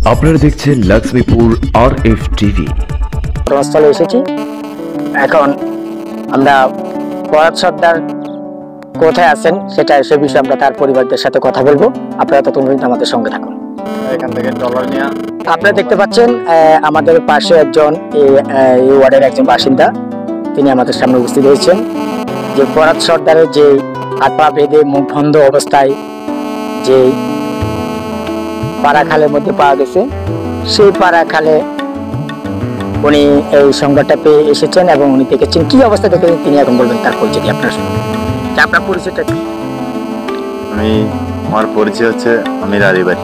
আপনারা দেখছেন Lakshmipur RF TV. ঘটনাস্থলে এসেছি। এখন আমরা ফরহাদ সর্দার কোথায় আছেন সে বিষয়ে আমরা তার পরিবারদের সাথে কথা বলবো। আপনারা ততক্ষণ আমাদের সঙ্গে থাকুন। এখান থেকে ট্রলার নিয়ে আপনারা দেখতে পাচ্ছেন আমাদের পাশে একজন এই ওয়ার্ডের একজন বাসিন্দা, তিনি আমাদের সামনে উপস্থিত হয়েছেন। যে ফরহাদ সর্দারের যে হাত পা বেঁধে মুখ বন্ধ অবস্থায় যে পাড়া খালের মধ্যে পাওয়া গেছে, সেই পাড়া খালে উনি এই সংবাদটা পেয়ে এসেছেন এবং উনি দেখেছেন কি অবস্থা দেখেছেন তিনি এখন বলবেন তার পরিচয়। আপনার পরিচয়টা কি? আমার পরিচয় হচ্ছে আমির আরিবাড়ি,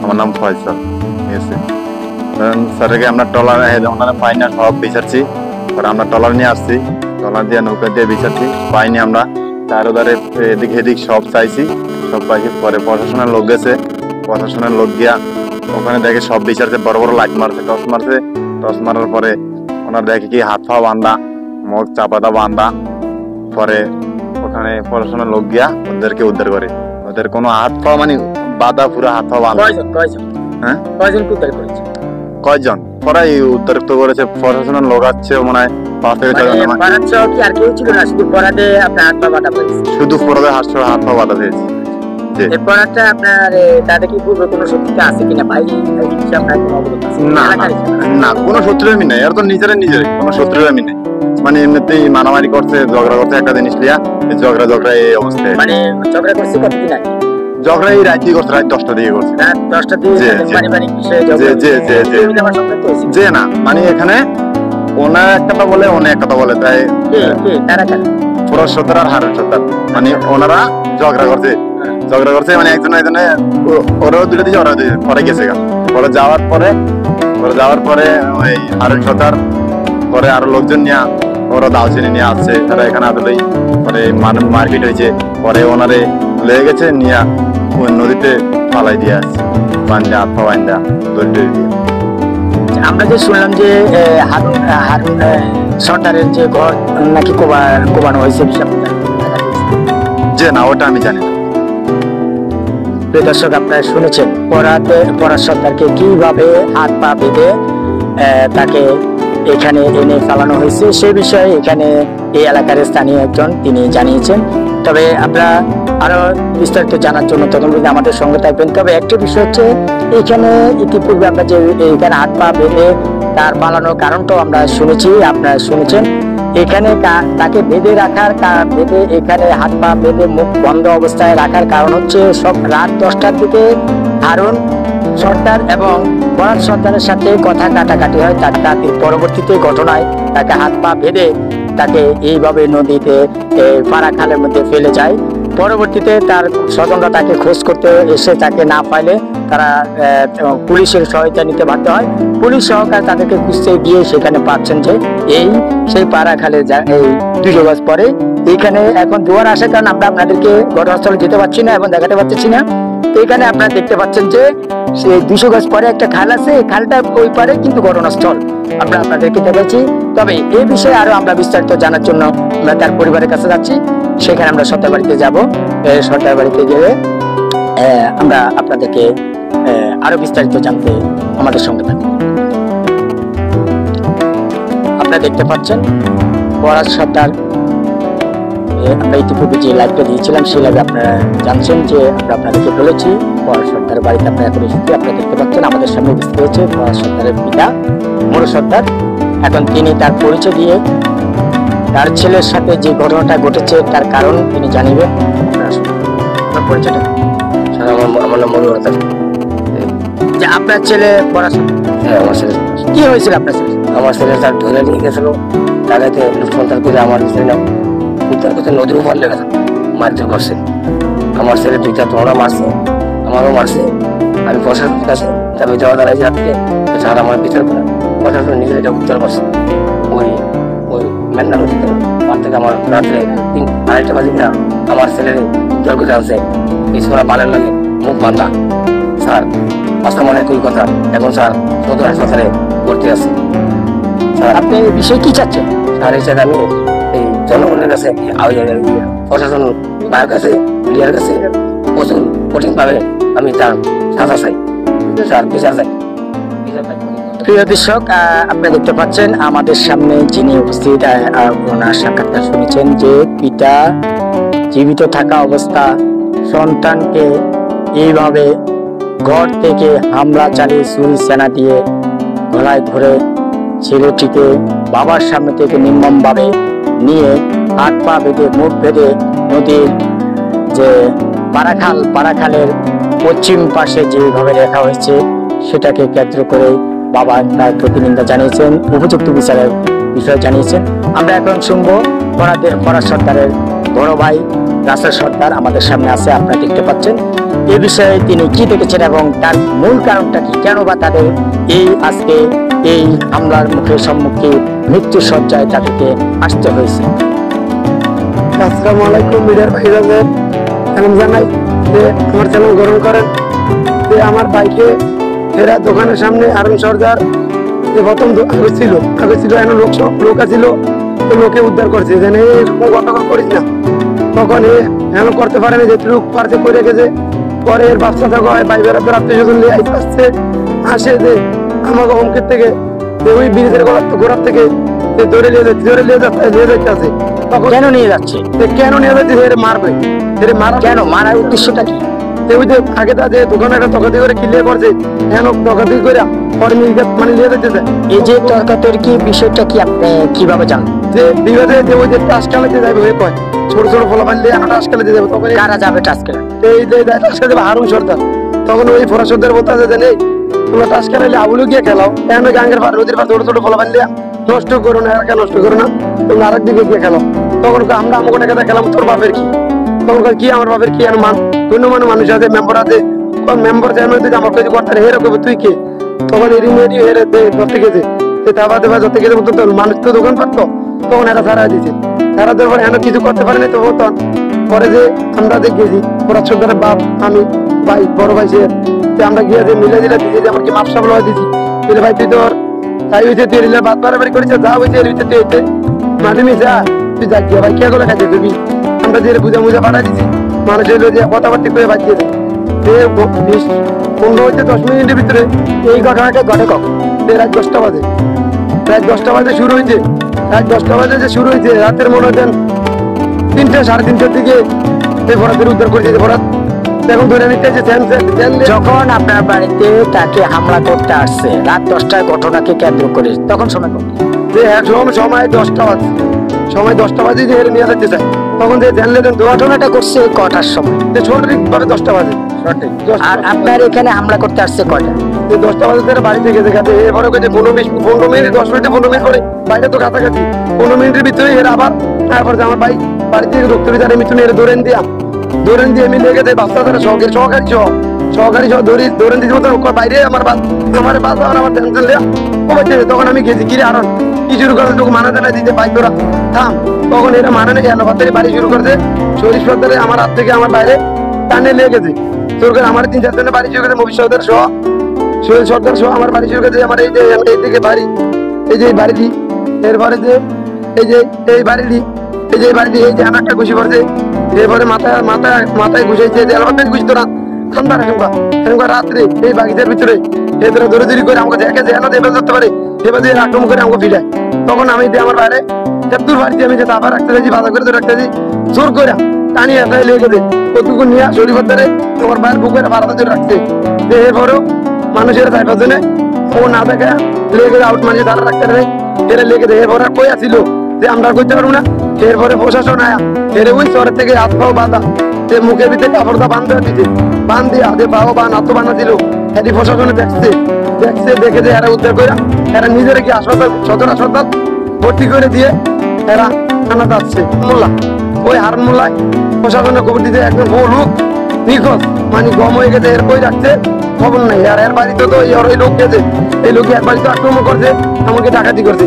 আমার নাম ফয়সাল। ঠিক আছে, স্যারকে আমরা ট্রলার ওনারা পাই না, সব বিচারছি। পরে আমরা ট্রলার নিয়ে আসছি, ট্রলার দিয়ে নৌকা দিয়ে বিচারছি, পাইনি। আমরা চারোধারে এদিক এদিক সব চাইছি, সব পাইছি। পরে প্রশাসনের লোক গেছে, প্রশাসনের লোক গিয়া ওখানে দেখে সব বিচারছে, বড় বড় লাইট মারছে, টর্চ মারছে। টর্চ মারার পরে ওনার দেখে কি হাত পা বান্ধা, মুখ চাপাতা বান্ধা। পরে ওখানে প্রশাসনের লোক গিয়া ওদেরকে উদ্ধার করে। ওদের কোনো হাত পা মানে বাধা, পুরো হাত পা বান্ধা। হ্যাঁ, কয়জন পরে উদ্ধার করেছে প্রশাসনের লোক আছে মনে হয় 5 থেকে 6 জন। শুধু পরাদে হাত পা বাধা পেয়েছে। না, কোনো শত্রুর আমি নাই, আর তো নিজের কোনো শত্রুর আমি নাই। মানে এমনিতেই মারামারি করছে, ঝগড়া করছে একটা জিনিস লিয়া, ঝগড়া এই অবস্থায়। মানে ঝগড়া করছে কতদিন আগে? ঝগড়া এই রাত করছে, রাত 10টা দিয়ে করছে। যে না মানে এখানে ওনার এক কথা বলে, অনেক এক কথা বলে, তাই ফরহাদ সর্দার আর হারুন সর্দার মানে ওনারা ঝগড়া করছে। মানে একজনে ওরাও দুটো দিয়েছে, ওরা পরে গেছে। পরে যাওয়ার পরে ওই হারুন সর্দার পরে আরো লোকজন নিয়ে ওরা দাওচিনি নিয়ে আসছে, তারা এখানে আসলেই পরে মারপিট হয়েছে। পরে ওনারে লেগে গেছে, নিয়ে ওই নদীতে পালাই দিয়ে আসছে, বান্ধা হাত পা বান্ধা দড়ি দিয়ে। আমরা যে শুনলাম যে হারুন সর্দারের যে ঘর নাকি কোবানো হয়েছে, যে না ওটা আমি জানি না। দর্শক, আপনারা শুনেছেন ফরহাদ সর্দারকে কিভাবে হাত পা বেঁধে তাকে এখানে এনে চালানো হয়েছে, সে বিষয়ে এখানে এই এলাকার স্থানীয় একজন তিনি জানিয়েছেন। তবে আমরা আরো বিস্তারিত জানার জন্য তখন আমাদের সঙ্গে থাকবেন। তবে একটা বিষয় হচ্ছে, এখানে ইতিপূর্বে আমরা যে এখানে হাত পা বেঁধে তার পালানোর কারণটাও আমরা শুনেছি, আপনারা শুনেছেন। এখানে তাকে বেঁধে এখানে হাত পা বেঁধে মুখ বন্ধ অবস্থায় রাখার কারণ হচ্ছে, সব রাত 10টার দিকে হারুন সর্দার এবং ফরহাদ সর্দারের সাথে কথা কাটাকাটি হয়। তার পরবর্তীতে ঘটনায় তাকে হাত পা বেঁধে তাকে এইভাবে নদীতে পাড়া খালের মধ্যে ফেলে যায়। পরবর্তীতে তার স্বজনরা তাকে খোঁজ করতে এসে তাকে না পাইলে তারা পুলিশের সহায়তা নিতে বাধ্য হয়। পুলিশ সহকারে তাদেরকে খুঁজতে গিয়ে সেখানে পাচ্ছেন যে সেই পাড়া খালে এই 200 গজ পরে এইখানে এখন জোয়ার আসার কারণে আমরা আপনাদেরকে ঘটনাস্থলে যেতে পারছি না এবং দেখাতে পারছি না। এখানে আপনারা দেখতে পাচ্ছেন যে সেই 200 গজ পরে একটা খাল আছে, এই খালটা ওই পারে কিন্তু ঘটনাস্থল আমরা আপনাদেরকে দেখাচ্ছি। তবে এই বিষয়ে আরো আমরা বিস্তারিত জানার জন্য আমরা তার পরিবারের কাছে যাচ্ছি। সেখানে আমরা সর্দার বাড়িতে যাব। সর্দার বাড়িতে গেলে আমরা আপনাদেরকে আরো বিস্তারিত জানতে আমাদের সঙ্গে থাকুন। আপনারা দেখতে পাচ্ছেন ফরহাদ সর্দার, আমরা ইতিপূর্বে যে লাইভটা দিয়েছিলাম সেই লাইভে আপনারা জানছেন যে আমরা আপনাদেরকে বলেছি ফরহাদ সর্দার বাড়িতে আপনারা এখন এসেছি। আপনারা দেখতে পাচ্ছেন আমাদের সামনে উপস্থিত হয়েছে ফরহাদ সর্দারের পিতা মুরু সর্দার। এখন তিনি তার পরিচয় দিয়ে তার ছেলের সাথে যে ঘটনাটা ঘটেছে তার কারণ তিনি জানিবেন। আপনার পরিচয়টা? আমার নাম মনোহর দাস। যে আপনার ছেলে পড়াশোনা? হ্যাঁ, আমার ছেলে। কি হয়েছিল আপনার ছেলে? আমার ছেলে তার ধরে নিয়ে গেছিল টাকাতে সন্তান করে, আমার ছেলে না তার কাছে নদীর উপর লেগে মারধর করছে। আমার ছেলে 2টা তোমরা মারছে, আমারও মারছে। আমি প্রশাসনের কাছে দাবি দেওয়া দাঁড়াই যাচ্ছে, স্যার আমার বিচার করে। প্রশাসন নিজের এটা উত্তর করছে। ওই মেন্না নদীতে মার থেকে আমার রাত্রে 2:30 বাজে কিনা আমার ছেলের উত্তর করে আনছে, ইসমরা পালের লাগে মুখ বান্ধা। স্যার আজকে মনে হয় কথা, এখন স্যার সদর হাসপাতালে ভর্তি আছে। স্যার আপনি এই বিষয়ে কি চাচ্ছেন? স্যার হিসেবে আমি এই জনগণের কাছে, প্রশাসন ভাইয়ের কাছে, মিডিয়ার কাছে প্রচুর কঠিন ভাবে আমি তার সাজা চাই, আর বিচার চাই। প্রিয় দর্শক, আপনারা দেখতে পাচ্ছেন আমাদের সামনে যিনি উপস্থিত, ওনার সাক্ষাৎকার শুনেছেন যে পিতা জীবিত থাকা অবস্থা সন্তানকে এইভাবে ঘর থেকে হামলা চালিয়ে ছুরি সেনা দিয়ে গলায় ধরে ছেলেটিকে বাবার সামনে থেকে নির্মমভাবে নিয়ে হাত পা বেঁধে মুখ বেঁধে নদীর যে পাড়াখালের পশ্চিম পাশে যেভাবে রেখা হয়েছে সেটাকে কেন্দ্র করে বাবা তার প্রতিনিন্দা জানিয়েছেন, উপযুক্ত বিচারের বিষয় জানিয়েছেন। আমরা এখন শুনবো ফরাদ সর্দারের বড় ভাই রাসেল সর্দার আমাদের সামনে আছে, আপনারা দেখতে পাচ্ছেন। এই বিষয়ে তিনি কি দেখেছেন এবং তার মূল কারণটা কি, কেন বা তাদের আজকে এই হামলার সম্মুখে মৃত্যু সজ্জায় তাদেরকে আসতে হয়েছে। আসসালামু আলাইকুম মিডিয়ার ভাইরাদের এখন জানাই যে আমার চ্যানেল গ্রহণ করেন যে আমার বাইকে এরা দোকানের সামনে আরন সর্দার যে প্রথম আগে ছিল এখন লোক আছিল, লোকে উদ্ধার করছে যে এরকম ঘটনা করিস না। তখন এমন করতে পারে না, যে লোক পারছে করে গেছে। পরে এর বাচ্চা থাকা হয় ভাই বেড়াতে আত্মীয় স্বজন নিয়ে আসছে, আসে যে আমাকে অঙ্কের থেকে ওই ব্রিজের গোড়ার থেকে ধরে নিয়ে যাচ্ছে আছে। তখন কেন নিয়ে যাচ্ছে, কেন নিয়ে যাচ্ছে মারবে, কেন মারার উদ্দেশ্যটা কি? ওই যে আগে যে দোকানে একটা তকাতি করে ক্লিয়ার করছে, এখন তকাতি করে পরে মানে নিয়ে যেতেছে। এই যে তর্কাতের কি বিষয়টা কি আপনি কিভাবে জানেন? যে বিবাদে যে ওই যে টাস খেলাতে যাবে হয়ে কয় ছোট ছোট ফলা বানলে এখন টাস খেলাতে যাবে, তখন কারা যাবে টাস খেলা? এই যে টাস খেলাতে হারুন সর্দার, তখন ওই ফরাদ সর্দার বলতে আছে যে নেই তোমরা টাস খেলাইলে আবুলু গিয়ে খেলাও, এখন গাঙ্গের পার নদীর পার ছোট ছোট ফলা বানলে নষ্ট করো না, এলাকা নষ্ট করো না, তোমরা আরেক দিকে গিয়ে খেলাও। তখন আমরা আমাকে টাকা খেলাম, তোর বাপের কি? তখন কি আমার বাপের কি? আর গণ্যমান্য মানুষ আছে, মেম্বার আছে, মেম্বার চেয়ারম্যান তুই আমার কাছে করতে এরকম তুই কে? তখন এরিমেরি হেরে ধরতে গেছে, তারপর ধরতে গেছে মানুষ তো দোকান পারতো, তখন এরা সারা দিয়েছে। সারা দেওয়ার পরে এখন কিছু করতে পারেনি। তো তখন পরে যে আমরা যে গেছি ওরা সর্দারের বাপ আমি ভাই বড় ভাই সে আমরা গিয়ে যে মিলে দিলে দিয়েছি যে আমাকে মাপসা বলা দিয়েছি, বলে ভাই তুই তোর তাই হয়েছে তুই রিলে বাদ বাড়াবাড়ি করেছে, যা হয়েছে এর ভিতরে তুই হয়েছে মাধ্যমে যা তুই যা গিয়ে ভাই কে করে খাইছে তুমি, আমরা যে বুঝা মুজা পাঠাই দিচ্ছি মানুষ এলো যে কথাবার্তা করে বাঁচিয়ে দেয়। 15 থেকে 10 মিনিটের ভিতরে এই ঘটনাটা ঘটে কখন? রাত 10টা বাজে, রাত 10টা বাজে শুরু হয়েছে, রাত 10টা বাজে যে শুরু হয়েছে রাতের মনে হয় 3টে সাড়ে 3টের দিকে এই ফরাদের উদ্ধার করেছে। ফরাদ এখন ধরে নিতে যখন আপনার বাড়িতে তাকে হামলা করতে আসছে রাত 10টার ঘটনাকে কেন্দ্র করে, তখন সময় কত? যে সময় 10টা বাজে, সময় 10টা বাজে যে নিয়ে যেতে চায়, তখন যে জানলে ঘটনাটা করছে কটার সময়? সঠিক ভাবে 10টা বাজে। আর আপনার এখানে হামলা করতে আসছে কয়টা? 10টা বাজে তারা বাড়ি থেকে গেছে, এবারে 15 মিনিট 10 মিনিটে 15 মিনিট করে বাইরে তো কাছাকাছি 15 মিনিটের ভিতরে এর আবার তারপর আমার ভাই বাড়ি থেকে ডক্টরি তারা মিথুন এর ধরেন দিয়ে আমি লেগে যাই বাচ্চা তারা সহকারী ধরেন দিতে মতো বাইরে আমার বাচ্চা আমার টেনশন লিয়া ও বাচ্চা। তখন আমি গেছি কিরে আরন কি শুরু করে লোক মানা জানা দিতে ভাই তোরা থাম, তখন এরা মানে না গেল বাচ্চারি বাড়ি শুরু করছে। শরীর সর্দারে আমার হাত থেকে আমার বাইরে টানে লেগে গেছে, তোর করে আমার 3-4 জনের বাড়ি শুরু করে মবির সর্দার সহ শরীর সর্দার সহ আমার বাড়ি শুরু করেছে। আমার এই যে এইদিকে বাড়ি, এই যে বাড়িটি, এরপরে যে এই বাড়িটি, এই যে আমার একটা ঘুষি পড়ছে, এরপরে মাথায় ঘুষাইছে ঘুষি তোরা ঠান্ডা এরকম রাত্রে এই বাগিচার ভিতরে এদের দৌড়ি করে আমাকে দেখে যে এনে এবার ধরতে পারে, এবার দিয়ে আক্রমণ করে আমাকে ফিরায়। তখন আমি আমার বাইরে দূর বাড়িতে আমি যে তারপর রাখতে চাইছি, বাধা করে রাখতেছি, জোর করে টানিয়ে লেগে গেছে কতটুকু নিয়ে শরীর ধরে আমার বাইরের বুকের বারোটা জোর রাখছে। এরপরেও মানুষের 4-5 জনে ও না দেখে লেগে আউট মানে তারা রাখতে নেই, এরা লেগে দেয়। এরপরে কই আসছিল যে আমরা করতে পারবো না, এরপরে প্রশাসন আয়া এর ওই শহরের থেকে হাত পাও বাঁধা, যে মুখের ভিতরে কাপড়টা বাঁধতে দিতে বান দিয়ে হাতে পাও বান হাত বানা দিল। এটি প্রশাসনে দেখছে দেখে যে এরা উদ্ধার করে এরা নিজেরা কি সদর হাসপাতাল ভর্তি করে দিয়ে এরা থানা যাচ্ছে মোল্লা। ওই হারুন মোল্লায় প্রশাসনে খবর দিতে একদম ও লোক নিখোঁজ মানে গম হয়ে গেছে, এর কই রাখছে খবর নাই। আর এর বাড়িতে তো ওই লোক গেছে, এই লোক এর বাড়িতে আক্রমণ করছে, আমাকে ডাকাতি করছে।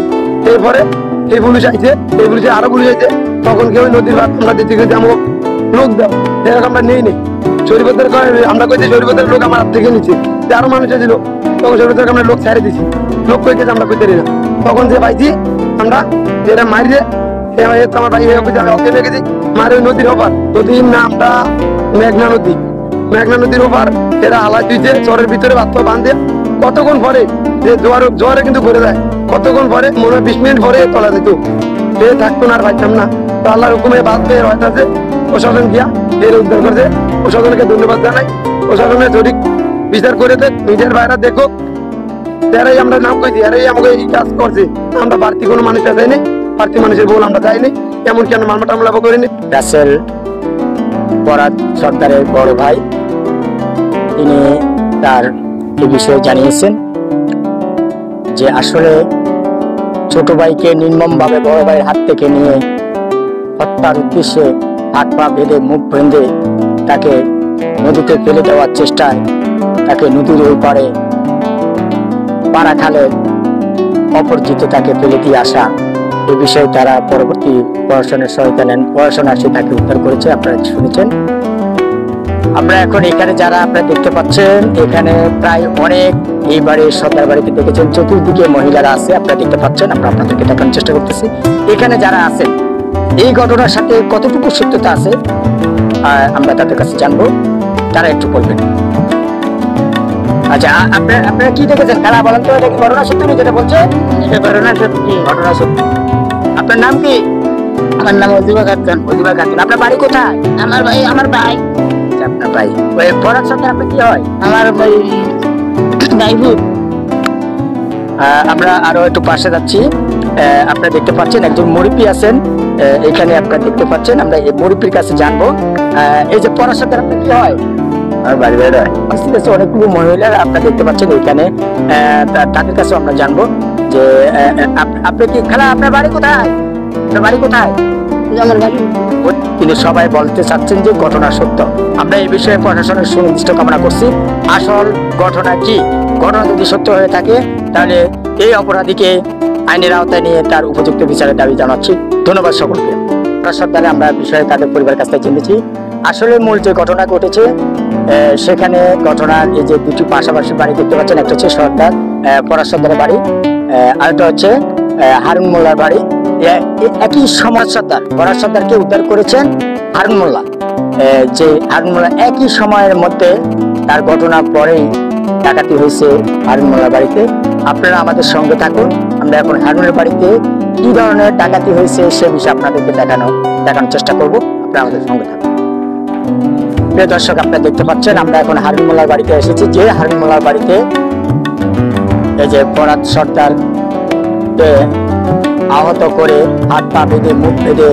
এরপরে এই পুলিশ আইছে, এই পুলিশে আরো পুলিশ আইছে, তখন কেউ নদীর ভাত আমরা দিতে গেছি আমাকে লোক দাও, এরকম আমরা নেই শরীফদের আমরা কইছি শরীফদের লোক আমার হাত থেকে নিচ্ছে, আরো মানুষ ছিল, তখন শরীফদের আমরা লোক ছেড়ে দিছি, লোক কই গেছে আমরা কইতে না। তখন যে পাইছি আমরা এরা মারিয়ে আমার ভাই ওকে লেগেছি মারে ওই নদীর ওপার, নদীর নামটা মেঘনা নদী। মেঘনা নদীর ওপার এরা হালাই দিয়েছে চরের ভিতরে বাচ্চা বাঁধে কতক্ষণ পরে যে জোয়ারে কিন্তু ঘুরে যায় কতক্ষণ পরে মনে হয় 20 মিনিট পরে তলা দিত এ থাকতো না আর পাইতাম না তো আল্লাহর হুকুমে বাদ পেয়ে হয়তাছে প্রশাসন গিয়া এর উদ্ধার করছে প্রশাসনকে ধন্যবাদ জানাই প্রশাসনের জরিপ বিচার করে দেয় নিজের বাইরে দেখো যারাই আমরা নাম কইছি এরাই আমাকে এই কাজ করছে আমরা বাড়তি কোনো মানুষের যাইনি বাড়তি মানুষের বল আমরা যাইনি এমনকি আমরা মামলা টামলা করিনি রাসেল পরাগ সর্দারের বড় ভাই তিনি তার এই বিষয়ে জানিয়েছেন যে আসলে ছোট ভাইকে নির্মমভাবে বড় ভাইয়ের হাত থেকে নিয়ে হত্যার উদ্দেশ্যে হাত পা বেঁধে মুখ বেঁধে তাকে নদীতে ফেলে দেওয়ার চেষ্টায় তাকে নদীর ওই পারে পাড়া খালে অপরিচিত তাকে ফেলে দিয়ে আসা এই বিষয়ে তারা পরবর্তী পড়াশোনার সহায়তা নেন পড়াশোনা আসে তাকে উদ্ধার করেছে আপনারা শুনেছেন। আমরা এখন এখানে যারা আপনারা দেখতে পাচ্ছেন এখানে প্রায় অনেক এই বাড়ির সর্দার বাড়িতে দেখেছেন চতুর্দিকে মহিলারা আছে আপনারা দেখতে পাচ্ছেন আমরা আপনাদেরকে দেখানোর চেষ্টা করতেছি এখানে যারা আছেন এই ঘটনার সাথে কতটুকু সত্যতা আছে আমরা তাদের কাছে জানবো তারা একটু বলবেন। আচ্ছা আপনারা কি দেখেছেন কারা বলেন তো এটা কি ঘটনা সত্যি যেটা বলছে ঘটনা সত্যি ঘটনা সত্যি। আপনার নাম কি? আমার নাম অজিবা খাতুন। অজিবা খাতুন। আপনার বাড়ি কোথায়? আমার ভাই আপনার ভাই ওই পরাগ সর্দার আপনার কি হয়? আমার ভাই ভাইবু। আমরা আরো একটু পাশে যাচ্ছি আপনারা দেখতে পাচ্ছেন একজন মুরব্বী আছেন এখানে আপনারা দেখতে পাচ্ছেন আমরা এই মুরব্বীর কাছে জানবো এই যে পরাগ সর্দার আপনার কি হয়? আর বাড়ি বাইরে ঠিক আছে অনেকগুলো মহিলারা আপনারা দেখতে পাচ্ছেন এখানে তাদের কাছে আমরা জানবো যে আপনি কি খালা আপনার বাড়ি কোথায়? আপনার বাড়ি কোথায়? আমার বাড়ি তিনি সবাই বলতে চাচ্ছেন যে ঘটনা সত্য আমরা এই বিষয়ে প্রশাসনের সুনির্দিষ্ট কামনা করছি আসল ঘটনা কি ঘটনা যদি সত্য হয়ে থাকে তাহলে এই অপরাধীকে আইনের আওতায় নিয়ে তার উপযুক্ত বিচারের দাবি জানাচ্ছি। ধন্যবাদ সকলকে। সর্দারে আমরা বিষয়ে তাদের পরিবারের কাছ থেকে জেনেছি আসলে মূল যে ঘটনা ঘটেছে সেখানে ঘটনার এই যে দুটি পাশাপাশি বাড়ি দেখতে পাচ্ছেন একটা হচ্ছে সর্দার পরাগ সর্দারের বাড়ি আরেকটা হচ্ছে হারুন মোল্লার বাড়ি একই সমাজ সর্দার পরাগ সর্দারকে উদ্ধার করেছেন হারুন মোল্লা যে হারুন মোল্লা একই সময়ের মধ্যে তার ঘটনা পরেই ডাকাতি হয়েছে হারুন মোল্লার বাড়িতে। আপনারা আমাদের সঙ্গে থাকুন আমরা এখন হারুনের বাড়িতে কি ধরনের ডাকাতি হয়েছে সে বিষয়ে আপনাদেরকে দেখানোর চেষ্টা করব আপনারা আমাদের সঙ্গে থাকুন। প্রিয় দর্শক আপনারা দেখতে পাচ্ছেন আমরা এখন হারুন মোল্লার বাড়িতে এসেছি যে হারুন মোল্লার বাড়িতে এই যে পরাগ সর্দার আহত করে হাত পা বেঁধে মুখ বেঁধে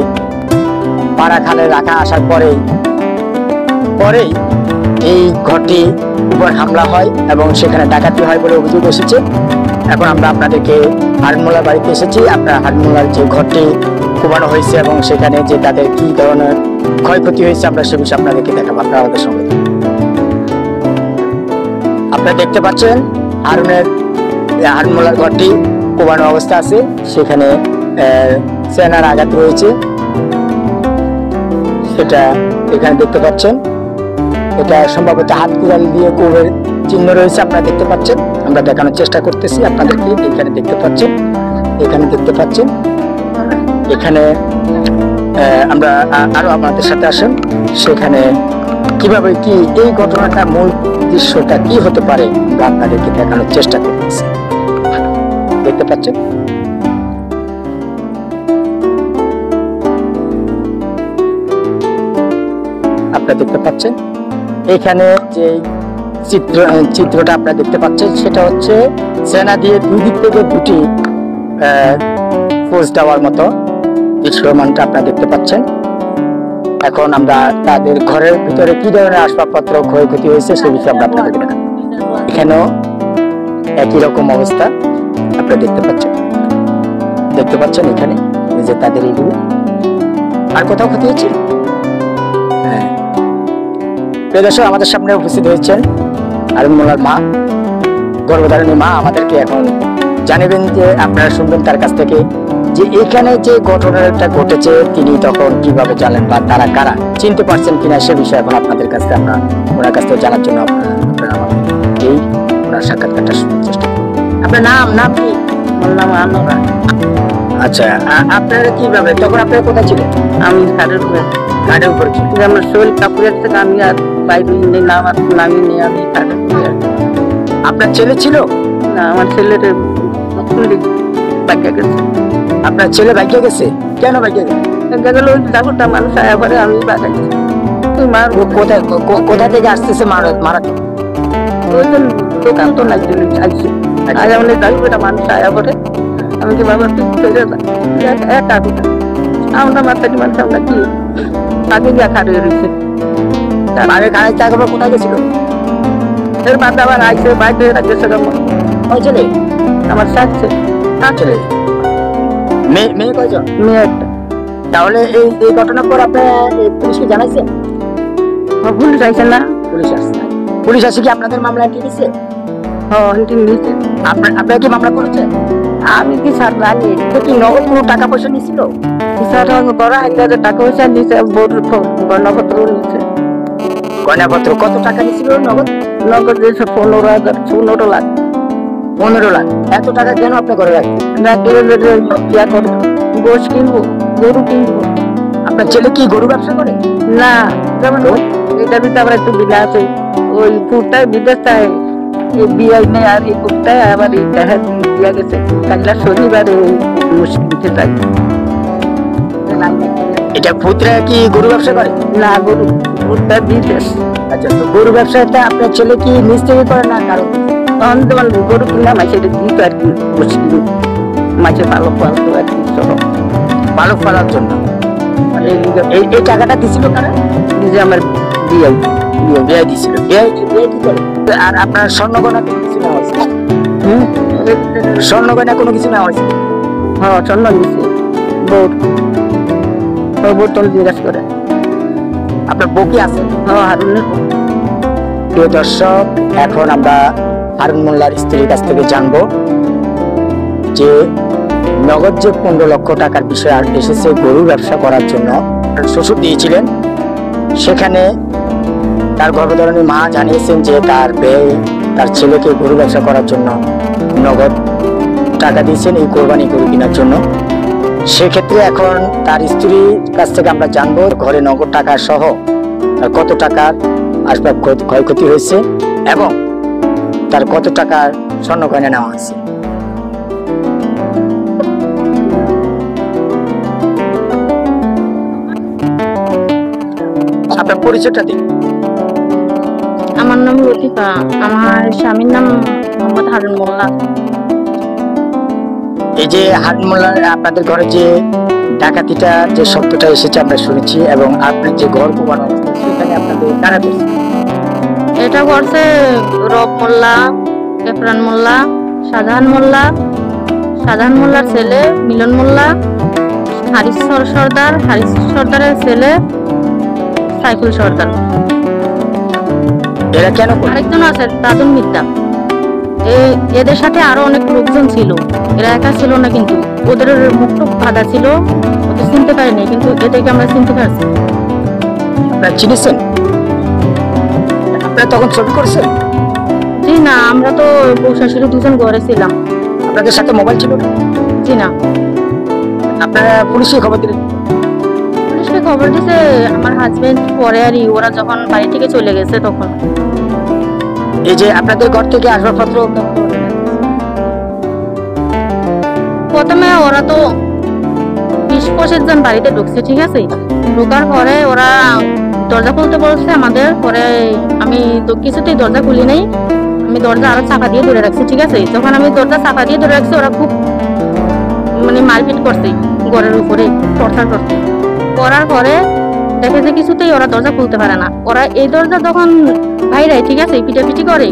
পাড়া খালে রাখা আসার পরেই এই ঘরটি উপর হামলা হয় এবং সেখানে ডাকাতি হয় বলে অভিযোগ এসেছে। এখন আমরা আপনাদেরকে হারুন মোল্লার বাড়িতে এসেছি আপনার হারুন মোল্লার যে ঘরটি কোবানো হয়েছে এবং সেখানে যে তাদের কি ধরনের ক্ষয়ক্ষতি হয়েছে আমরা সে বিষয়ে আপনাদেরকে দেখাবো আপনারা আমাদের সঙ্গে। আপনারা দেখতে পাচ্ছেন হারুন মোল্লার ঘরটি কোবানো অবস্থা আছে সেখানে সেনার আঘাত রয়েছে সেটা এখানে দেখতে পাচ্ছেন এটা সম্ভবত হাত কুড়ালি দিয়ে কোবের চিহ্ন রয়েছে আপনারা দেখতে পাচ্ছেন আমরা দেখানোর চেষ্টা করতেছি আপনাদেরকে এখানে দেখতে পাচ্ছেন এখানে আমরা আরো আমাদের সাথে আসেন সেখানে কিভাবে কি এই ঘটনাটা মূল দৃশ্যটা কি হতে পারে আমরা আপনাদেরকে দেখানোর চেষ্টা করতেছি দেখতে পাচ্ছেন। আপনারা দেখতে পাচ্ছেন এখানে যে চিত্রটা আপনারা দেখতে পাচ্ছেন সেটা হচ্ছে সেনা দিয়ে দুই দিক থেকে দুটি ফোর্স দেওয়ার মতো দৃশ্যমানটা আপনারা দেখতে পাচ্ছেন। এখন আমরা তাদের ঘরের ভিতরে কি ধরনের আসবাবপত্র ক্ষয়ক্ষতি হয়েছে সে বিষয়ে আমরা আপনাদেরকে দেখাবো। এখানেও একই রকম অবস্থা আপনারা দেখতে পাচ্ছেন এখানে এই যে তাদের এগুলো আর কোথাও ক্ষতি হয়েছে। হ্যাঁ প্রিয় দর্শক আমাদের সামনে উপস্থিত হয়েছেন হারুন মোল্লার মা গর্ভধারিণী মা আমাদেরকে এখন জানাবেন যে আপনারা শুনবেন তার কাছ থেকে যে এখানে যে ঘটনাটা ঘটেছে তিনি তখন কিভাবে জানেন বা তারা কারা চিনতে পারছেন কিনা সে বিষয়ে এখন আপনাদের কাছে আমরা ওনার কাছ থেকে জানার জন্য আপনারা এই ওনার সাক্ষাৎকারটা শোনার চেষ্টা করুন। আপনার নাম কি? আমার নাম আনোয়ারা। আচ্ছা, আপনারা কিভাবে, তখন আপনারা কোথায় ছিলেন? আমি ঘাটের উপরে ঘাটের উপর ছিলেন। যে আমার শরীর কাপড়ের থেকে আমি আর বাইরে নামি নিয়ে আমি ঘাটের উপরে আছি। আপনার ছেলে ছিল? না, আমার ছেলের বাচ্চা গেছে। আপনার ছেলে ভাগ্যে গেছে? কেন ভাগ্যে গেছে? গেল ওই ঠাকুরটা মানুষ আয়া পরে আমি বাঁচা গেছি। তুই মার ও কোথা থেকে আসতেছে মারা? ওই তো দোকান তো নাই চলে আসছে। আজ আমাদের ঠাকুরটা মানুষ আয়া পরে আমি কি বাবা তুই চলে যা ঠাকুরটা আমরা মাতারি মানুষ আমরা কি তাকে গিয়া খাড়ে রয়েছে। আগে খানের টাকা কোথায় গেছিল? এর বাদ আবার আইসে বাইরে গেছে ওই ছেলে আমার সাথে ছেলে মেয়ে কয়জন? মেয়ে একটা তাহলে এই ঘটনার পর আপনার পুলিশকে জানাইছেন? ভুল চাইছে না। পুলিশ আসছে? পুলিশ আসে কি আপনাদের মামলা এন্ট্রি দিচ্ছে? নিয়েছে। আপনারা কি মামলা করেছেন? আমি কি স্যার জানি তো কি নগদ কোনো টাকা পয়সা নিছিল? স্যার করা হাজার টাকা পয়সা নিয়েছে, বোর্ডের গণপত্র নিয়েছে। গয়নাপত্র কত টাকা নিছিল নগদ? নগদ দিয়েছে 15,000 15 লাখ। 15 লাখ? এত টাকা কেন আপনি করে রাখেন? ইয়া করবো, গোশ কিনবো, গরু কিনবো। আপনার ছেলে কি গরু ব্যবসা করে? না, যেমন এটা দিতে আবার একটু বিনা আছে। ওই ফুটটায় বিদেশটায় বিয়ে নেই, আর এই ফুটটায় আবার এই দেখা দিয়া গেছে কাজলা শনিবারে মুশকিল থাকে। এটা পুত্রা কি গরু ব্যবসা করে? না, গরু ফুটটা বিদেশ। আচ্ছা, তো গরু ব্যবসাটা আপনার ছেলে কি নিজ থেকে করে না কারণ? তখন যেমন গরু কিনা মাছের দিত আর কি, মুশকিল মাছের পালক পালতো আর কি, চলো পালক ফলার জন্য এই টাকাটা দিছিল কারা? নিজে আমার বিয়ে বিয়ে দিছিল। বিয়ে কি করে? আর আপনার স্বর্ণগয়না কোনো কিছু নেওয়া হয়েছে? স্বর্ণগয়না কোনো কিছু নেওয়া হয়েছে? হ্যাঁ, চন্দ্র নিচ্ছে বোতল জিজ্ঞাসা করে। আপনার বউ কি আছে? হ্যাঁ, হারুনের। প্রিয় দর্শক, এখন আমরা হারুন মোল্লার স্ত্রীর কাছ থেকে জানবো যে নগদ যে 15 লক্ষ টাকার বিষয় আর এসেছে গরু ব্যবসা করার জন্য শ্বশুর দিয়েছিলেন, সেখানে তার গর্ভধারণী মা জানিয়েছেন যে তার ব্যয় তার ছেলেকে গরু ব্যবসা করার জন্য নগদ টাকা দিয়েছেন এই কোরবানি গরু কেনার জন্য। সেক্ষেত্রে এখন তার স্ত্রীর কাছ থেকে আমরা জানবো ঘরে নগদ টাকা সহ তার কত টাকার আসবাব ক্ষয়ক্ষতি হয়েছে এবং তার কত টাকার স্বর্ণ গয়না নেওয়া হয়েছে। আপনার পরিচয়টা দিন। আমার নাম লতিফা, আমার স্বামীর নাম মোহাম্মদ হারুন মোল্লা। এই যে হারুন মোল্লার আপনাদের ঘরে যে ডাকাতিটা যে শব্দটা এসেছে আমরা শুনেছি, এবং আপনার যে ঘর কোবানো অবস্থা সেখানে আপনাদের কারা করছে? এটা করছে রব মোল্লা, এফরান মোল্লা, শাহজাহান মোল্লা, শাহজাহান মোল্লার ছেলে মিলন মোল্লা, হারিস সর্দার, হারিস সর্দারের ছেলে সাইফুল সর্দার। এরা কেন করছে? আরেকজন আছে তাজুল মিদ্দা। এদের সাথে আরো অনেক লোকজন ছিল, এরা একা ছিল না, কিন্তু ওদের মুখটুক বাঁধা ছিল, ওদের চিনতে পারিনি, কিন্তু এদেরকে আমরা চিনতে পারছি। আপনারা চিনেছেন? আপনারা তখন ছবি করছেন? জি না, আমরা তো বউ শাশুড়ি দুজন ঘরে ছিলাম। আপনাদের সাথে মোবাইল ছিল না? জি না। আপনারা পুলিশে খবর দিলেন? পুলিশকে খবর দিছে আমার হাজবেন্ড পরে, আর ওরা যখন বাড়ি থেকে চলে গেছে তখন। এই যে আপনাদের ঘর থেকে আসবাবপত্র প্রথমে ওরা তো 20-25 জন বাড়িতে ঢুকছে, ঠিক আছে। ঢোকার পরে ওরা দরজা খুলতে বলছে আমাদের, পরে আমি তো কিছুতেই দরজা খুলি নাই, আমি দরজা আরো চাপা দিয়ে ধরে রাখছি, ঠিক আছে। যখন আমি দরজা চাপা দিয়ে ধরে রাখছি, ওরা খুব মানে মারপিট করছে ঘরের উপরে, টর্চার করছে। করার পরে দেখে যে কিছুতেই ওরা দরজা খুলতে পারে না। ওরা এই দরজা যখন ভাইরাই, ঠিক আছে, পিটাপিটি করে,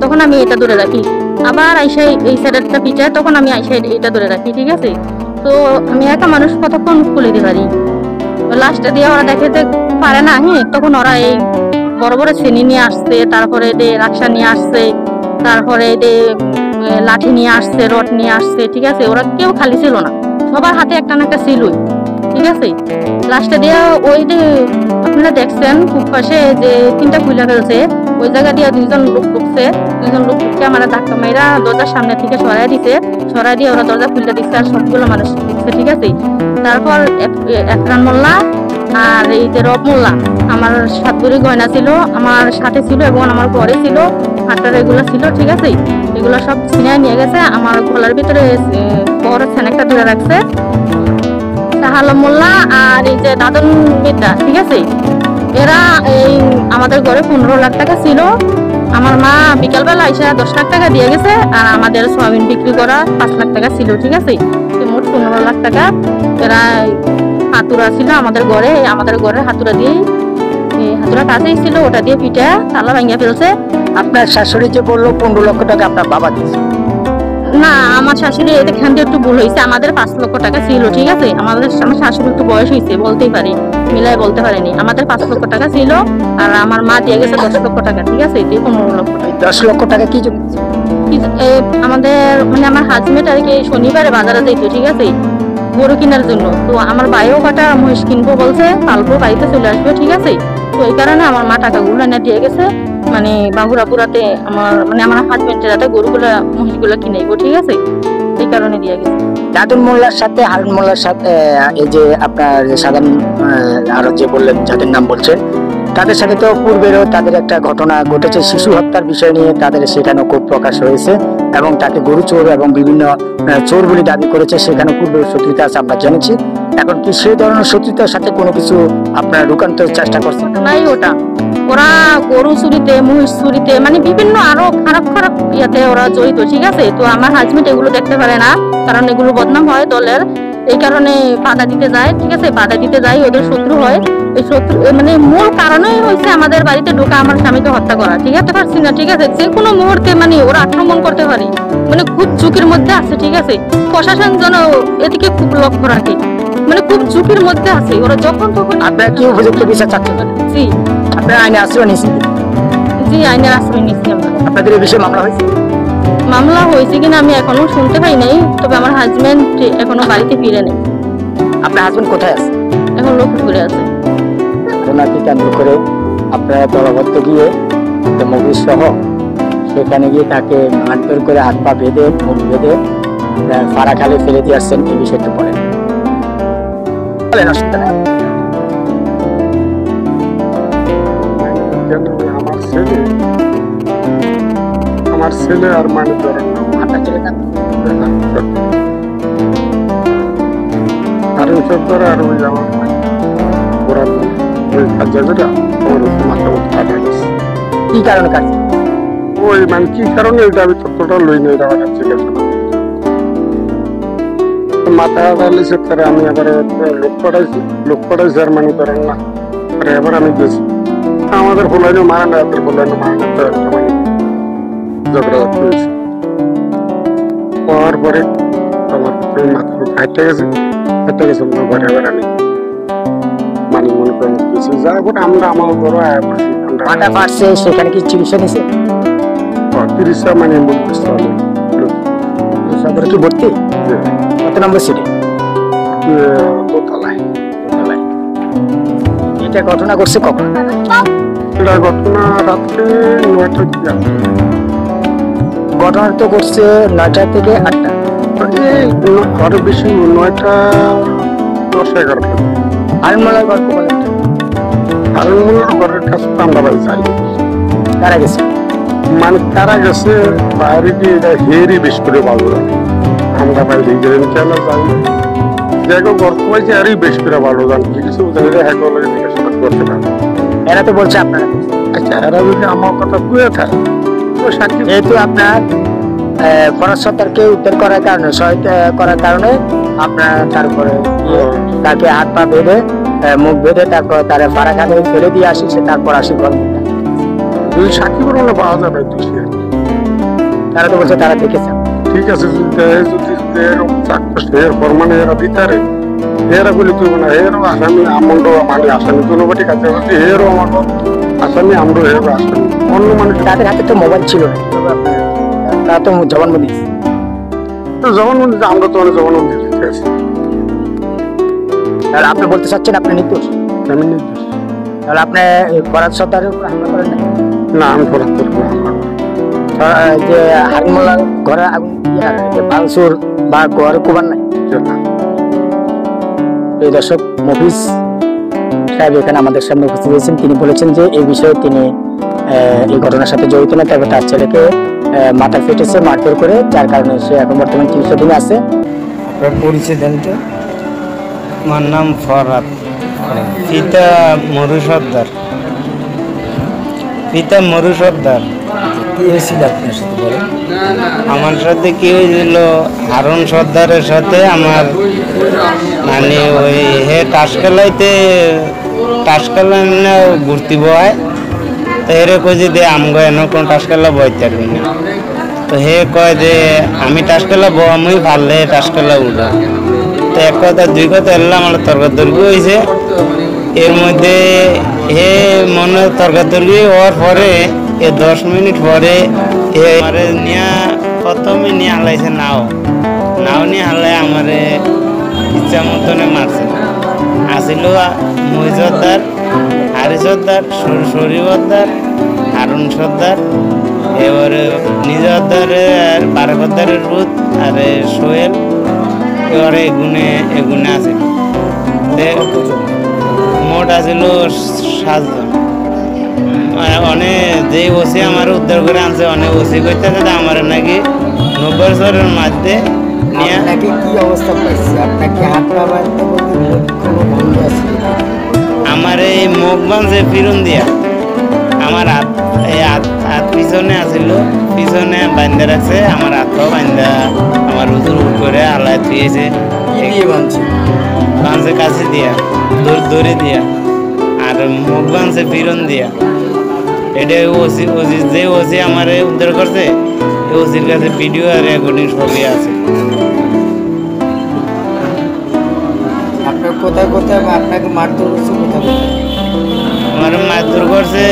তখন আমি এটা ধরে রাখি, আবার আইসা এই সাইডেরটা পিটায়, তখন আমি আইসা এটা ধরে রাখি, ঠিক আছে। তো আমি একা মানুষ কতক্ষণ খুলে দিতে পারি। লাস্টে দিয়ে ওরা দেখে যে পারে না, হ্যাঁ, তখন ওরা এই বড় বড় শ্রেণী নিয়ে আসছে, তারপরে রাক্সা নিয়ে আসছে, তারপরে লাঠি নিয়ে আসছে, রড নিয়ে আসছে, ঠিক আছে। ওরা কেউ খালি ছিল না, সবার হাতে একটা না একটা ছিলই, ঠিক আছে। লাস্টে দিয়ে ওই যে আপনারা দেখছেন খুব পাশে যে 3টা খুলে ফেলছে, ওই জায়গা দিয়ে দুইজন লোক ঢুকছে আমার ধাক্কা মেয়েরা দরজার সামনে থেকে সরাই দিয়ে ওরা দরজা খুলে দিচ্ছে আর সবগুলো মানুষ ঢুকছে, ঠিক আছে। তারপর একরান মোল্লা আর এই যে রব মোল্লা, আমার 7 ভরি গয়না ছিল আমার সাথে ছিল এবং আমার ঘরে ছিল, হাতটার এগুলো ছিল, ঠিক আছে। এগুলো সব ছিনিয়ে নিয়ে গেছে। আমার গলার ভিতরে বড় একটা ধরে রাখছে শাহ আলম মোল্লা আর এই যে দাদন মিদ্দা, ঠিক আছে। এরা এই আমাদের ঘরে 15 লাখ টাকা ছিল। আমার মা বিকালবেলা এসে 10 লাখ টাকা দিয়ে গেছে আর আমাদের সয়াবিন বিক্রি করা 5 লাখ টাকা ছিল, ঠিক আছে। মোট 15 লাখ টাকা। এরা হাতুড়া ছিল আমাদের ঘরে হাতুড়া দিয়ে হাতুড়া কাছেই ছিল, ওটা দিয়ে পিঠা তালা ভাঙিয়ে ফেলছে। আপনার শাশুড়ি যে বললো 15 লক্ষ টাকা আপনার বাবা দিয়েছে? না, আমার শাশুড়ি এখান থেকে একটু ভুল হয়েছে। আমাদের 5 লক্ষ টাকা ছিল, ঠিক আছে। আমার শাশুড়ি একটু বয়স হয়েছে, বলতেই পারি, মিলাই বলতে পারিনি। আমাদের 5 লক্ষ টাকা ছিল আর আমার মা দিয়ে গেছে 10 লক্ষ টাকা, ঠিক আছে। 15 লক্ষ টাকা। 10 লক্ষ টাকা কি জন্য? আমাদের মানে আমার হাজবেন্ড আর কি শনিবারে বাজারে যাইতো, ঠিক আছে, গরু কেনার জন্য। তো আমার ভাইও কটা মহিষ কিনবো বলছে, পালবো, বাড়িতে চলে আসবে, ঠিক আছে। তো এই কারণে আমার মা টাকাগুলো এনে দিয়ে গেছে, মানে বাবুরাপুরাতে আমার হাজবেন্ডের হাতে গরুগুলা মহিষগুলো কিনাইবো, ঠিক আছে, এই কারণে দিয়ে গেছে। দাদুন মোল্লার সাথে হারুন মোল্লার সাথে এই যে আপনার সাধারণ আরো যে বললেন যাদের নাম বলছেন, তাদের সাথে তো পূর্বেরও তাদের একটা ঘটনা ঘটেছে, শিশু হত্যার বিষয় নিয়ে তাদের সেখানেও ক্ষোভ প্রকাশ হয়েছে এবং তাকে গরু চোর এবং বিভিন্ন চোর বলে দাবি করেছে। সেখানে পূর্বের শত্রুতা আছে আমরা জেনেছি। এখন কি সেই ধরনের শত্রুতার সাথে কোনো কিছু আপনার রূপান্তর চেষ্টা করছেন? নাই, ওরা গরু চুরিতে, মহিষ চুরিতে, মানে বিভিন্ন আরো খারাপ ইয়াতে ওরা জড়িত, ঠিক আছে। তো আমার হাজবেন্ড এগুলো দেখতে পারে না, কারণ এগুলো বদনাম হয় দলের, এই কারণে বাধা দিতে যায়, ঠিক আছে। বাধা দিতে যায়, ওদের শত্রু হয়। এই শত্রু মানে মূল কারণই হয়েছে আমাদের বাড়িতে ঢোকা, আমার স্বামীকে হত্যা করা, ঠিক আছে। পারছি না, ঠিক আছে। যে কোনো মুহূর্তে মানে ওরা আক্রমণ করতে পারে, মানে খুব ঝুঁকির মধ্যে আছে, ঠিক আছে। প্রশাসন যেন এদিকে খুব লক্ষ্য রাখে, মানে খুব ঝুঁকির মধ্যে আছে ওরা। যখন তখন আপনারা কি উপযুক্ত বিচার চাচ্ছেন? জি, আপনারা আইনে আশ্রয় নিয়েছেন? জি, আইনের আশ্রয় নিচ্ছি আমরা। আপনাদের এই বিষয়ে মামলা হয়েছে? মামলা হয়েছে কিনা আমি এখনো শুনতে পাই নাই, তবে আমার হাজবেন্ড এখনো বাড়িতে ফিরে নেই। আপনার হাজবেন্ড কোথায় আছে? এখন লক্ষ্মীপুরে আছে। ঘটনাকে কেন্দ্র করে আপনারা দলবদ্ধ গিয়ে মহিষ সহ সেখানে গিয়ে তাকে মারধর করে হাত পা বেঁধে মুখ বেঁধে ফারাখালে ফেলে দিয়ে আসছেন, এই বিষয়টা বলেন। অসুবিধা নেই। আমার ছেলে আর মানে ধরেন আপনার ছেলে নাম? আর ওইসব ধরে আর ওই আমার পুরান ওই কাজটা ওর মাথা মতো কাটা গেছে। কি কারণে কাটছে? ওই মানে কি কারণে এটা আমি ততটা লই নাই, এটা আমার কাছে গেছে না। মাথা ডালিছে তারা, আমি আবার লোক পড়াইছি আর মানে ধরেন না, এবার আমি গেছি আমাদের ফলাইনো মানে না, এদের ফলাইনো মানে না, তো একটা মানে ঝগড়া হয়েছে। হওয়ার পরে আমার মাথা হাইটে গেছে ঘরে এবার আমি মানে মনে করেন কিছু যা বলে আমরা আমার বড় মাথা ফাটছে, সেখানে কি চিকিৎসা নিছে? চিকিৎসা মানে বলতেছে সদরে কি ভর্তি? কত নম্বর সিটে? দোতলায়। এটা ঘটনা করছে কখন? এটা ঘটনা রাত্রে 9টা দিকে। ঘটনা তো করছে 9টা থেকে 8টা। আরো বেশি 9টা 10-11টা। আলমোলার গল্প বলেন। আলমোলার ঘরের কাছে আমরা বাড়ি যাই। কারা গেছে? মানে কারা গেছে বাইরে গিয়ে এটা হেরি বেশ করে ভালো জানে, আমরা বাইরে গেলেন কেন যাই দেখো গল্প হয়েছে আরই বেশ করে ভালো জান কিছু জিজ্ঞাসা করতে না। এরা তো বলছে আপনারা। আচ্ছা, এরা যদি আমার কথা কুয়ে থাকে সাক্ষী, যেহেতু আপনার ফরাজ সরকারকে উদ্ধার করার কারণে, সহায়তা করার কারণে আপনার তার উপরে তাকে হাত পা বেঁধে মুখ বেঁধে তারপর তারা ফারাখানে ফেলে দিয়ে আসি, সে তারপর আসি ঘর। যদি সাক্ষী বলে পাওয়া যাবে তারা তো বলছে তারা দেখেছে। ঠিক আছে, যদি এরকম চাকরি এরপর মানে এরা ভিতরে এরা বলি তুলব না, এরও আসামি আমরাও মানে আসামি তুলব, ঠিক আছে, এরও আমার আসামি আমরাও এরও আসামি। অন্য মানুষ তাদের হাতে তো মোবাইল ছিল না, তারা তো জবানবন্দি আমরা তো অনেক জবানবন্দি দিতে আছি। তাহলে আপনি বলতে চাচ্ছেন আপনি নির্দোষ? আমি নির্দোষ। তাহলে আপনি ফরাজ সরকারের উপর হামলা করেন না? না আমি ফরাদপুর যে হারমোলার ঘরে আগুন ভাঙচুর বা ঘর কোবার নাই। এই দর্শক মফিজ সাহেব এখানে আমাদের সামনে উপস্থিত হয়েছেন। তিনি বলেছেন যে এই বিষয়ে তিনি এই ঘটনার সাথে জড়িত না, তবে তার ছেলেকে মাথা ফেটেছে মারধর করে, যার কারণে সে এখন বর্তমানে চিকিৎসাধীন আছে। আপনার পরিচয় দেন তো? আমার নাম ফরাদ, পিতা মরু সর্দার। পিতা মরু সর্দার। কি হয়েছিল আপনার সাথে বলেন? আমার সাথে কি হয়েছিল, হারুন সর্দারের সাথে আমার মানে ওই হে টাসকালাইতে ঘুরতে বয়, তো হেরে কই যে দে আমগো এনে কোন টাসকালা বইতে পারবি না। তো হে কয় যে আমি টাসকালা বই পারলে টাসকালা উঠা। তো এক কথা দুই কথা এলাম, আমার তর্কাতর্কি হয়েছে। এর মধ্যে হে মনে তর্কাতর্কি হওয়ার পরে 10 মিনিট পরে আমারে নিয়ে প্রথমে নিয়ে হালাইছে নাও নিয়ে হালাই আমারে ইচ্ছা মতনে মারছে। আসিল মই সর্দার, হারি সর্দার, শরী সর্দার, হারুন সর্দার, এবারে নিজ সর্দারে আর বারে সর্দারের রুদ আর সোহেল, এবারে এগুনে আসিল। মোট আসিল 7 জন। অনেক যে ওসি আমার উদ্ধার করে আনছে, অনেক ওসি করতে আমার নাকি 90 বছরের মধ্যে নিয়ে কি অবস্থা পাইছে? আপনাকে হাত পা বাঁধতে কোনো বন্ধ আছে? আমার এই মুখ বাঁধছে ফিরুন দিয়া, আমার হাত পিছনে আসিল, পিছনে বান্ধে রাখছে, আমার হাতটাও বান্ধা আমার উজুর করে আলায় থুয়েছে। বাঁধছে কাছে দিয়া, দড়ি দিয়া, আর মুখ বাঁধছে ফিরুন দিয়া। এটা যে ওসি আমার উদ্ধার করছে, এই ওসির কাছে ভিডিও আর রেকর্ডিং সবই আছে। আপনার কোথায় কোথায় আপনাকে মারধর করছে? কোথায় আমার মারধর করছে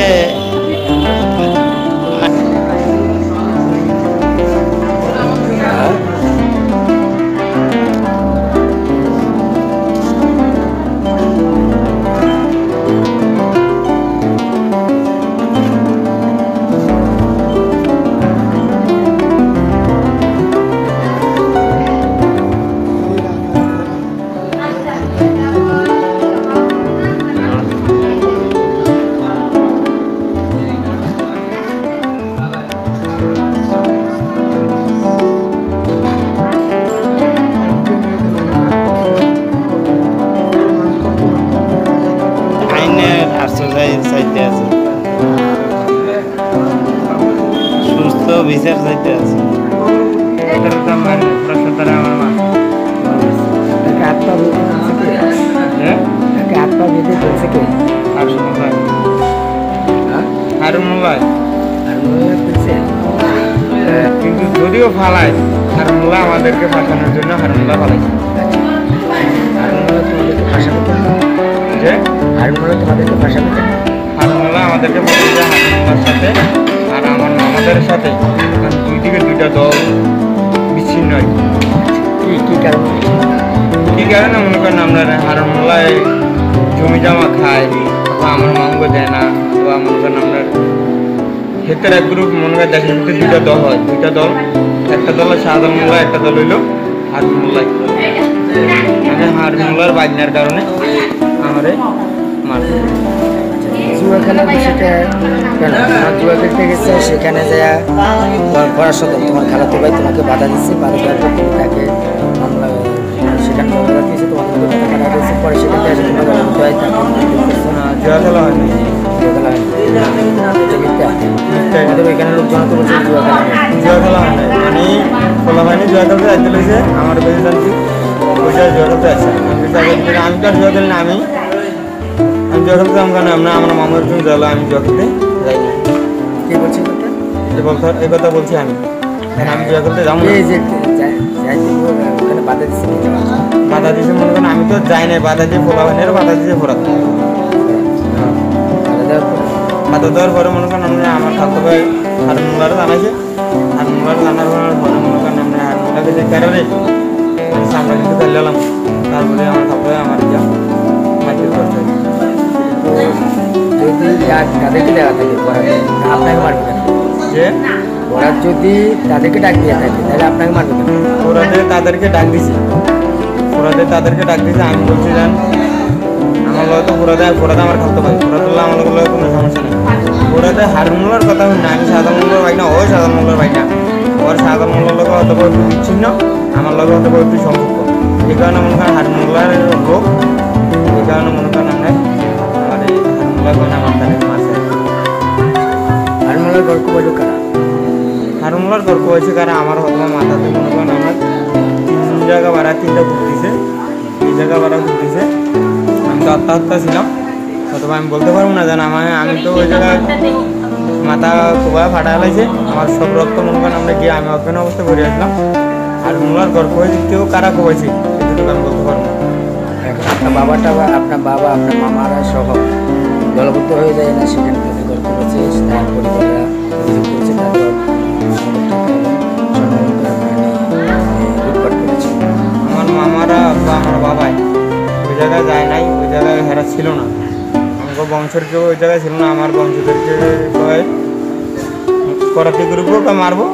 সুস্থ বিচার চাইতে আছে। কিন্তু যদিও ফালায়, হারুনুল্লাহ আমাদেরকে ফাঁসানোর জন্য হারুনুল্লাহ ফালাইছে। তোমাদেরকে ফাঁসাবে? হারুনুল্লাহ আমাদেরকে ফাঁসাইছে, হারুনুল্লাহর সাথে আর আমার মামাদের সাথে দুই দিকে দুইটা দল বিচ্ছিন্ন হয়। কি কারণে? কি কারণে মনে করেন আমরা হারুনুল্লাহ জমি জমা খায় বা আমার মামুকে দেয় না, বা মনে করেন আমরা ক্ষেত্রে এক গ্রুপ মনে করেন দেশের ভিতরে দুইটা দল হয়, দুইটা দল, একটা দল হয় শাহজাহানুল্লাহ, একটা দল হইল হারুনুল্লাহ। আমি হারুনুল্লাহর বাজনার কারণে আমারে মারছে। জুয়া খেলার বিষয়টা কেন? তোমার জুয়া খেলতে গেছে, সেখানে যায় পড়াশোনা তোমার খালাতো ভাই তোমাকে বাধা দিচ্ছে, বাধা দেওয়ার পর তুমি তাকে মামলা সেখানে মামলা দিয়েছে, তোমাকে মাথা দিয়েছে, পরে সেখান থেকে এসে তোমার জুয়া খেলা হয়নি, জুয়া খেলা হয়নি, আমাদের ওইখানে লোকজন তো বলছে জুয়া খেলা হয়। জুয়া খেলা হয়নি, মানে খোলা হয়নি। জুয়া খেলতে আসতে লেগেছে আমার কাছে জানছি ওইটা জুয়া খেলতে আসছে। আমি তো আর জুয়া খেলি না, আমি জুয়া খেলতে কেন আমরা আমার মামার জন্য গেল, আমি জুয়া খেলতে যাই না। কে বলছি এই কথা বলছি আমি জুয়া খেলতে যাবো না। ওখানে বাধা দিচ্ছে, বাধা দিয়েছে মনে করেন, আমি তো যাই না, বাধা দিয়ে ফোলা হয়নি, বাধা দিয়েছে ফোরাত। বাধা দেওয়ার পরে মনে করেন আমরা আমার খালতো ভাই হারুনুল্লাহরে জানাইছে, হারুনুল্লাহরে জানার পরে মনে করেন আমরা হারুনুল্লাহকে যে কারণে সামনে কিন্তু ফেললাম, তারপরে আমার খালতো ভাই আমার মারপিট করছে। যদি তাদেরকে দেওয়া থাকে পড়াতে আপনাকে মারবে কেন? যে ওরা যদি তাদেরকে ডাক দিয়ে থাকে তাহলে আপনাকে মারবে কেন? তাদেরকে ডাক দিছি, তাদেরকে ডাক দিছি। আমি বলছি জান আমার লোক তো ফোরাদে আমার খালতো ভাই, ফোরাদুল্লাহ আমার লোক কোনো সমস্যা নেই। ফোরাদে হারুনুল্লার কথা শুনি না, আমি সাধারণ মোল্লার ভাই না, ও সাধারণ মোল্লার ভাই না। ওর সাধারণ মোল্লার লোক হয়তো একটু বিচ্ছিন্ন, আমার লোক হয়তো একটু সম্পর্ক। এই কারণে মনে করেন হারুনুল্লার লোক, এই কারণে মনে করেন আমরা আমার এই হারুনুল্লাহ করেন আমার তাদের মাসে। হারুনুল্লার গল্প বলল কারা? হারুনুল্লার গল্প হয়েছে কারা আমার হতো মাথাতে মনে করেন আমার 3 জায়গা বাড়া 3টা ফুট দিছে, 3 জায়গা বাড়া ফুট দিছে। আমি তো আত্মহত্যা ছিলাম, অথবা আমি বলতে পারবো না জান আমি তো ওই জায়গায় মাথা কোবা ফাটা লাগছে, আমার সব রক্ত মনে করেন আমরা গিয়ে আমি অজ্ঞান অবস্থা করে আসলাম। আর মোলার গল্প হয়েছে কেউ কারা কোবাইছে এটুকু আমি বলতে পারবো না। আপনার আপনার বাবা আপনার মামারা সহ দলবদ্ধ হয়ে যায় না সেখানে তাদের গল্প করেছে, তার পরিবাররা অভিযোগ করেছে তাদের লুটপাট করেছে। আমার মামারা বা আমার বাবাই ওই জায়গায় যায় নাই, ওই জায়গায় হেরা ছিল না, আমার বংশের কেউ ওই জায়গায় ছিল না। আমার বংশদেরকে কয় করাতি গ্রুপও মারবো,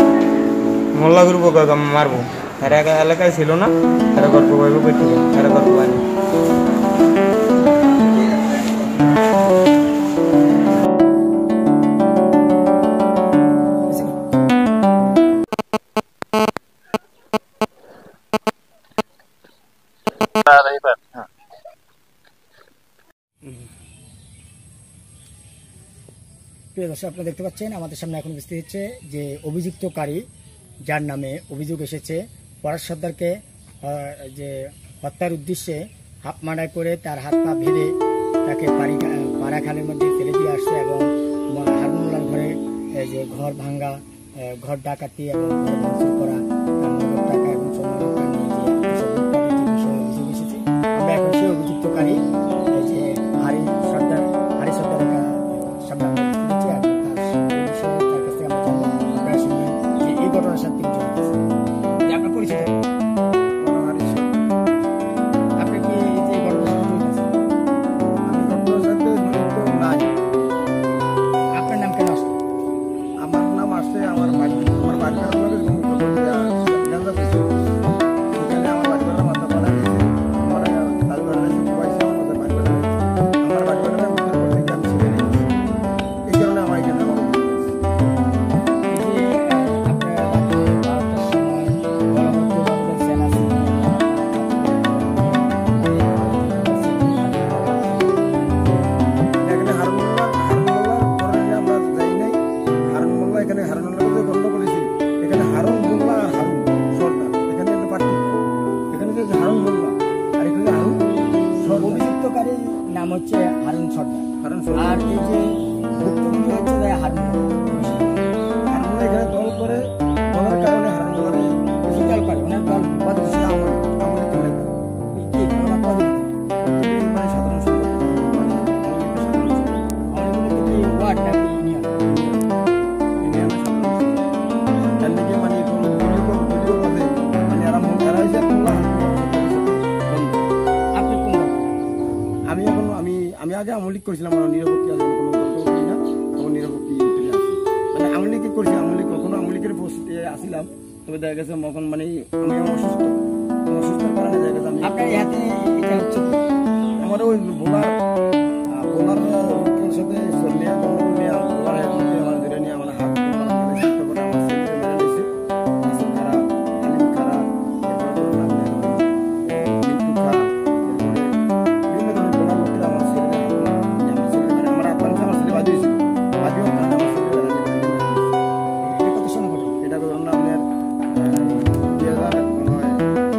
মোল্লা গ্রুপও মারবো, হেরা এলাকায় ছিল না, হেরা গল্প পাইব কই থেকে, হেরা গল্প পায়নি। প্রিয় দর্শক, আপনারা দেখতে পাচ্ছেন আমাদের সামনে এখন উপস্থিত হচ্ছে যে অভিযুক্তকারী, যার নামে অভিযোগ এসেছে পরাশ সর্দারকে যে হত্যার উদ্দেশ্যে হাফ মার্ডার করে তার হাত পা ভেঙে তাকে পাড়া খালের মধ্যে ফেলে দিয়ে আসছে এবং হারুনুল্লাহর ঘরে যে ঘর ভাঙ্গা, ঘর ডাকাতি এবং ঘর ভাঙচুর করা, তার নগদ টাকা এবং স্বর্ণালঙ্কার নিয়ে যে বিষয়ে অভিযোগ এসেছে। আমরা এখন সেই অভিযুক্তকারী যে হারি সর্দারের সামনে আমরা তুলেছি এবং তার কাছ থেকে আমরা জানবো আপনারা শুনবেন যে এই ঘটনার সাথে তিনি জড়িত আছেন। আপনার পরিচিত আপনি কি যে ঘটনার সাথে জড়িত আছেন? আপনার নাম কেন আসলো? আমার নাম আসছে আমার বাড়ি সেখানে আমার বাড়ি ভাড়া মাথা পাড়া গেছে, আমার বাড়ি ভাড়া পাইছে, আমাদের বাড়ি ভাড়া আমার বাড়ি ভাড়া উদ্ধার করতে গিয়ে আমি ছেড়ে নিয়েছি। এই কারণে আমার এখানে আমার অভিযুক্তকারীর নাম হচ্ছে হারুন সর্দার, আর এই যে ভুক্তভোগী হচ্ছে যে এখানে দল করে বলার কারণে হারুন দল করে ওনার দল পদ ছিল মানে সাধারণ সম্পাদক মানে ওয়ার্ড নাকি ইউনিয়ন। আপনি কোন দল? আমি আগে আমলিক করেছিলাম, আমার নিরপেক্ষ আছে কোনো দলটাও করি না, তখন নিরপেক্ষ ফিরে আসি। মানে আমলিকে করছি, আমলিক কখনো আমলিকের পোস্টে আসিলাম, তবে দেখা গেছে মখন মানে আমি অসুস্থ কারণে দেখা গেছে আমি আপনার হাতে এটা হচ্ছে কি? আমার ওই বোলার সাথে সন্ধ্যা গন্ডগোল নিয়ে বোলার আমার ধরে নিয়ে আমার হাত আমার ছেলে মেরে দিয়েছে, আসল খারাপ, আলিম খারাপ, মিন্টু খারাপ, বিভিন্ন ধরনের বোলার লোককে আমার ছেলে আমার আত্মাংশ আমার ছেলে বাজিয়েছিল, বাজিও আমার ছেলে এটা কত সময় ঘটনা? এটা করলাম না আপনার 2009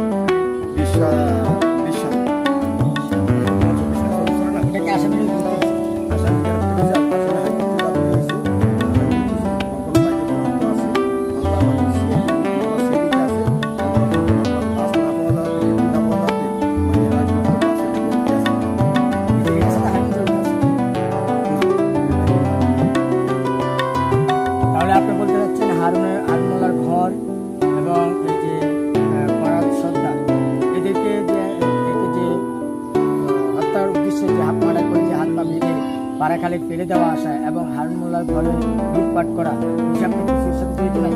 খালে ফেলে দেওয়া আসা এবং হারুন মোল্লার ঘরে লুটপাট করা এসব কিছুর সাথে জড়িত নাই?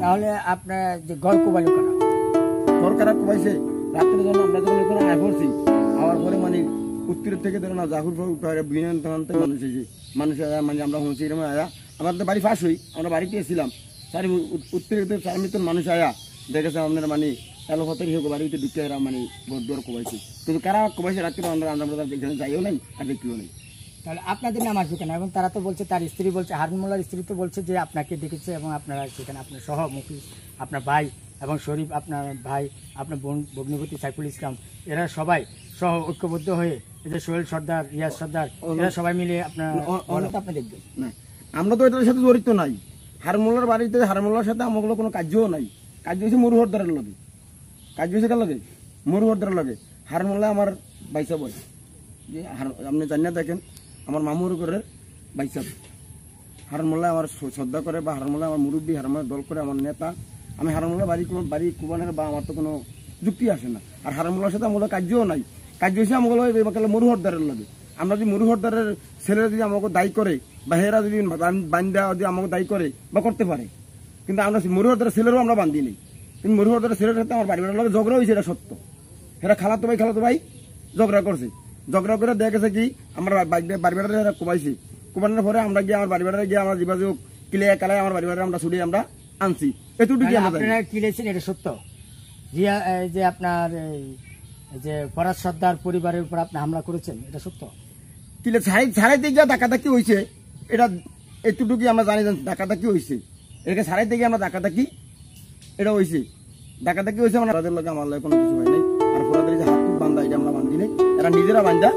তাহলে আপনার যে গল্প কোবাইল করা সরকার কোবাইছে রাত্রে যখন আমরা যখন এখানে আয় পড়ছি আমার পরে মানে উত্তরের থেকে ধরো না জাহুর পর উঠে বিনয়ন মানুষ এসে মানুষ মানে আমরা শুনছি এরকম আয়া আমাদের বাড়ি ফাঁস হই আমরা বাড়িতে এসেছিলাম চারি উত্তরের 4 মিনিট মানুষ আয়া দেখেছে আপনার মানে এলোপাতের হিসেবে বাড়িতে ঢুকে এরা মানে দর কোবাইছে কিন্তু কারা কোবাইছে রাত্রে আমরা এখানে যাইও নাই আর দেখিও নাই। তাহলে আপনাদের নাম আসবে কেন? এবং তারা তো বলছে, তার স্ত্রী বলছে, হারুন মোল্লার স্ত্রী তো বলছে যে আপনাকে দেখেছে এবং আপনারা সেখানে আপনার সহ মুফিজ, আপনার ভাই এবং শরীফ আপনার ভাই, আপনার বোন ভগ্নিপতি সাইফুল ইসলাম, এরা সবাই সহ ঐক্যবদ্ধ হয়ে এই যে সোহেল সর্দার, রিয়াজ সর্দার, এরা সবাই মিলে আপনার আপনি দেখবেন না। আমরা তো এটার সাথে জড়িত নাই। হারুন মোল্লার বাড়িতে হারুন মোল্লার সাথে আমাগুলো কোনো কার্যও নাই। কার্য হয়েছে মরুহরদারের লগে, কার্য হয়েছে কার লগে? মরুহরদারের লগে। হারুন মোল্লা আমার বাইসা বই যে আপনি জানিয়ে দেখেন আমার মামুর ঘরের বাইসা। হারুন মোল্লা আমার শ্রদ্ধা করে বা হারুন মোল্লা আমার মুরব্বী, হারুন মোল্লা দল করে আমার নেতা। আমি হারুন মোল্লা বাড়ি কুবানের বা আমার তো কোনো যুক্তি আসে না। আর হারুন মোল্লার সাথে আমাদের কার্যও নাই। কার্য হয়েছে আমাগুলো মরুহরদারের লগে। আমরা যদি মরুহরদারের ছেলেরা যদি আমাকে দায়ী করে বা হেরা যদি বান্ধা যদি আমাকে দায়ী করে বা করতে পারে, কিন্তু আমরা মরুহরদারের ছেলেরও আমরা বান্ধি নেই। কিন্তু মরুহরদারের ছেলের সাথে আমার বাড়ির লগে ঝগড়া হয়েছে, এটা সত্য। এরা খালাতো ভাই ঝগড়া করছে। ঝগড়া করে দেখেছে কি আমার বাড়ি বেড়াতে এরা কোবাইছে। কোবানোর পরে আমরা গিয়ে আমার বাড়ি বেড়াতে গিয়ে আমার যোগাযোগ ক্লিয়ার কালায় আমার বাড়ি বেড়াতে আমরা ছুটি আমরা আনছি। এতটুকু আপনারা কিনেছেন, এটা সত্য যে আপনার যে ফরাজ সর্দার পরিবারের উপর আপনি হামলা করেছেন, এটা সত্য? কিলে ছাড়াইতে গিয়ে ডাকাডাকি হয়েছে, এটা এতটুকু আমরা জানি ডাকাডাকি হয়েছে। এটাকে ছাড়াইতে গিয়ে আমরা ডাকাডাকি এটা হয়েছে, ডাকাডাকি হয়েছে। আমার লগে আমার লগে কোনো কিছু হয় নাই। আর ফোরাদের যে হাত বান্ধা এটা আমরা বান্ধি নাই, এরা নিজেরা বান্ধা